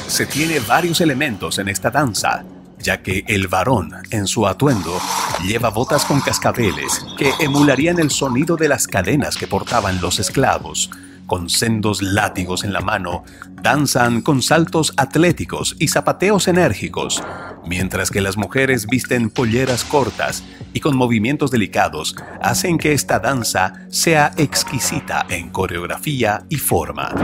S3: Se tiene varios elementos en esta danza, ya que el varón, en su atuendo, lleva botas con cascabeles que emularían el sonido de las cadenas que portaban los esclavos. Con sendos látigos en la mano, danzan con saltos atléticos y zapateos enérgicos, mientras que las mujeres visten polleras cortas y con movimientos delicados hacen que esta danza sea exquisita en coreografía y forma.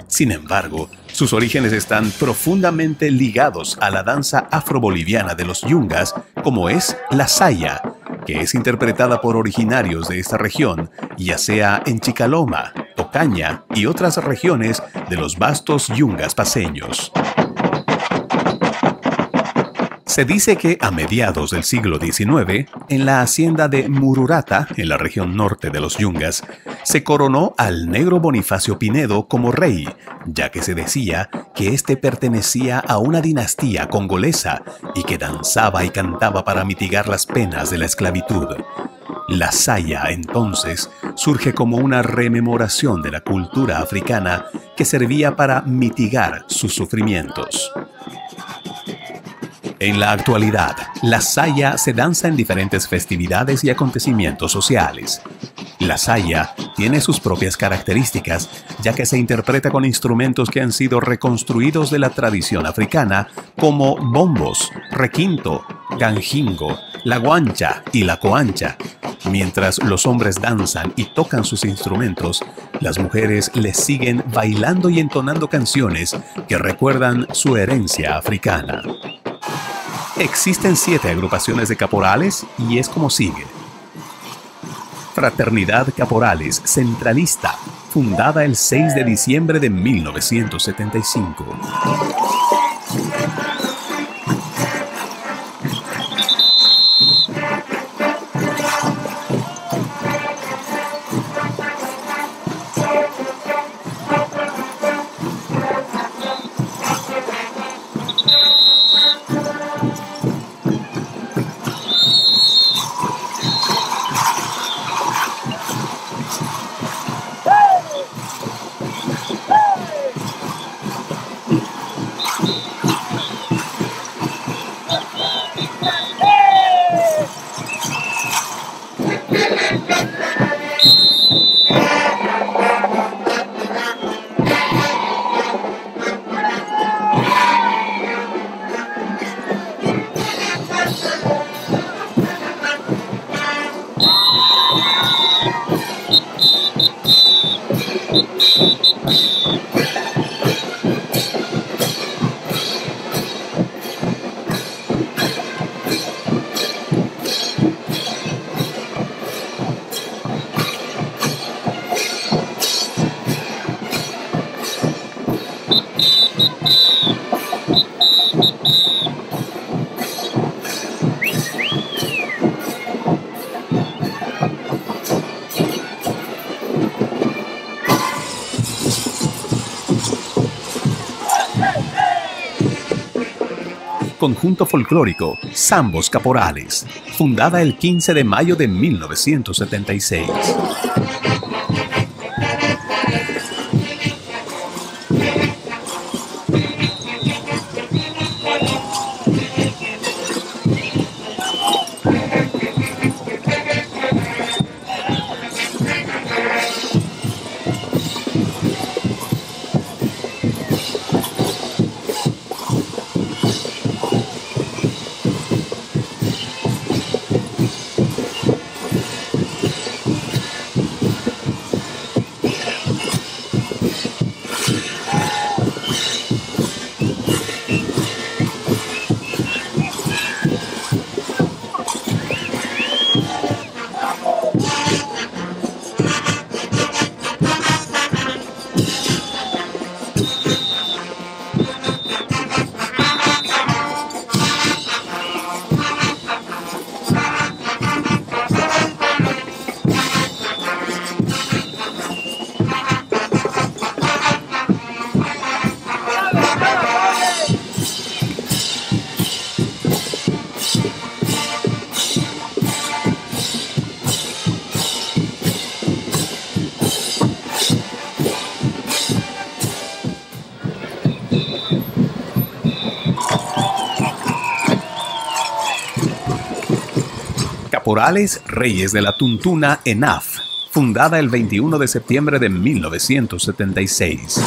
S3: Sin embargo, sus orígenes están profundamente ligados a la danza afroboliviana de los yungas, como es la saya, que es interpretada por originarios de esta región, ya sea en Chicaloma, Ocaña y otras regiones de los vastos yungas paceños. Se dice que a mediados del siglo XIX, en la hacienda de Mururata, en la región norte de los yungas, se coronó al negro Bonifacio Pinedo como rey, ya que se decía que éste pertenecía a una dinastía congolesa y que danzaba y cantaba para mitigar las penas de la esclavitud. La saya, entonces, surge como una rememoración de la cultura africana que servía para mitigar sus sufrimientos. En la actualidad, la saya se danza en diferentes festividades y acontecimientos sociales. La saya tiene sus propias características, ya que se interpreta con instrumentos que han sido reconstruidos de la tradición africana, como bombos, requinto, canjingo, la guancha y la coancha. Mientras los hombres danzan y tocan sus instrumentos, las mujeres les siguen bailando y entonando canciones que recuerdan su herencia africana. Existen 7 agrupaciones de caporales y es como sigue. Fraternidad Caporales Centralista, fundada el 6 de diciembre de 1975. Conjunto folclórico Zambos Caporales, fundada el 15 de mayo de 1976. Caporales Reyes de la Tuntuna ENAF, fundada el 21 de septiembre de 1976.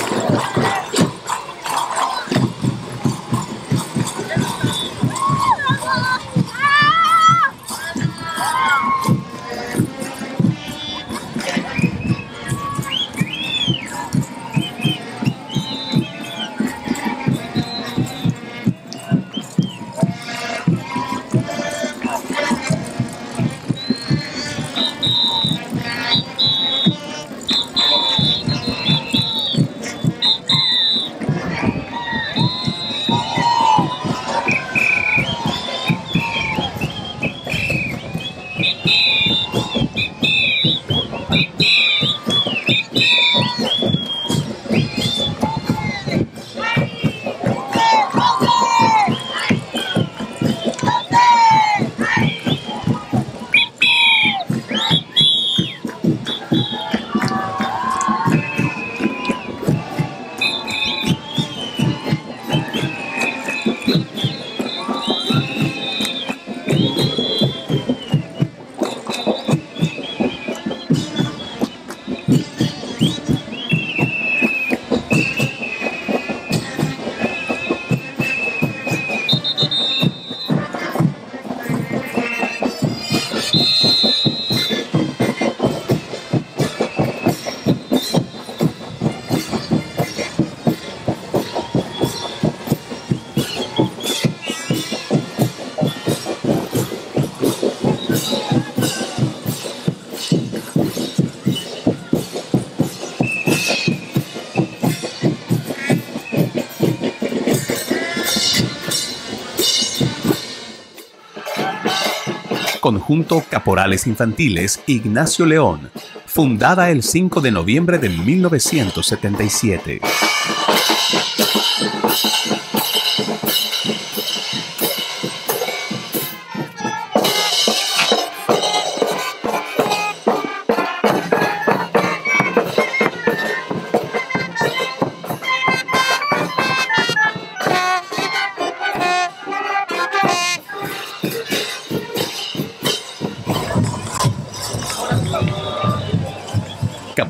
S3: Conjunto Caporales Infantiles Ignacio León, fundada el 5 de noviembre de 1977.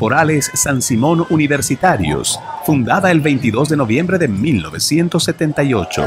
S3: Caporales San Simón Universitarios, fundada el 22 de noviembre de 1978.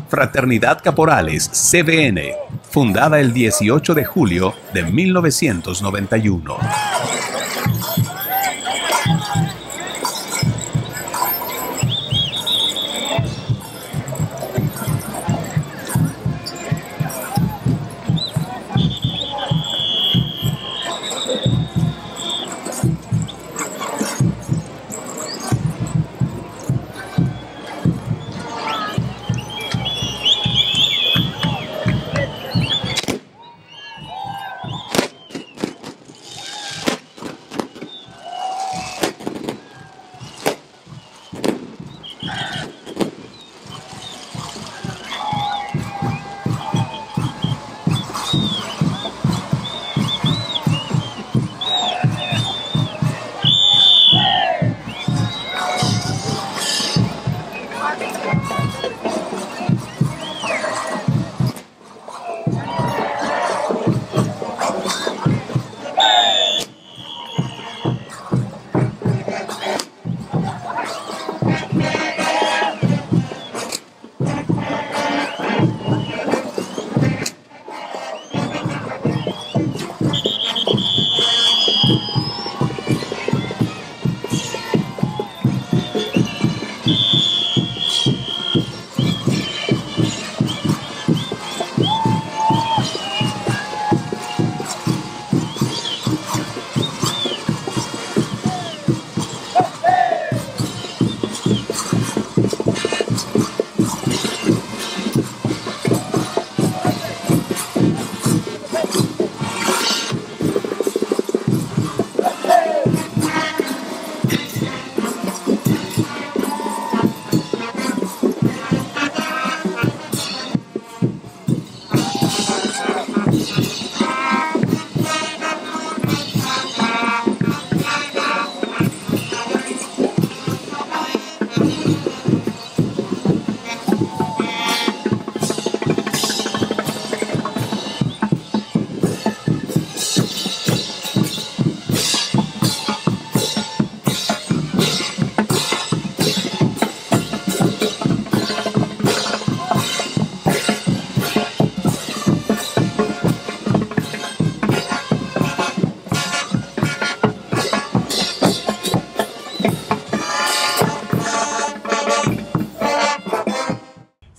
S3: Fraternidad Caporales, CBN, fundada el 18 de julio de 1991.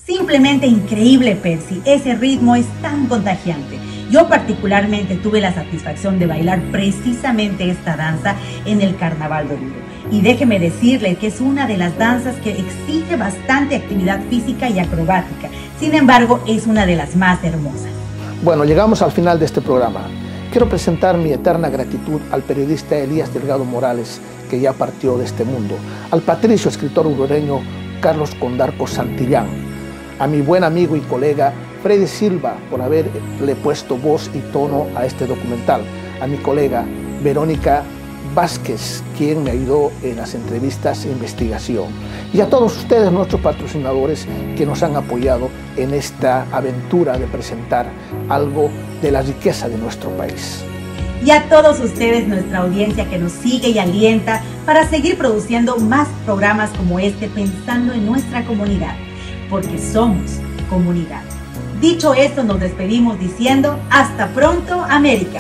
S1: Simplemente increíble, Percy. Ese ritmo es tan contagiante. Yo particularmente tuve la satisfacción de bailar precisamente esta danza en el Carnaval de Oruro. Y déjeme decirle que es una de las danzas que exige bastante actividad física y acrobática. Sin embargo, es una de las más hermosas.
S2: Bueno, llegamos al final de este programa. Quiero presentar mi eterna gratitud al periodista Elías Delgado Morales, que ya partió de este mundo, al patricio escritor urureño Carlos Condarco Santillán, a mi buen amigo y colega Freddy Silva por haberle puesto voz y tono a este documental, a mi colega Verónica Vázquez, quien me ayudó en las entrevistas e investigación, y a todos ustedes, nuestros patrocinadores, que nos han apoyado en esta aventura de presentar algo de la riqueza de nuestro país.
S1: Y a todos ustedes, nuestra audiencia que nos sigue y alienta para seguir produciendo más programas como este, pensando en nuestra comunidad, porque somos comunidad. Dicho esto, nos despedimos diciendo hasta pronto, América.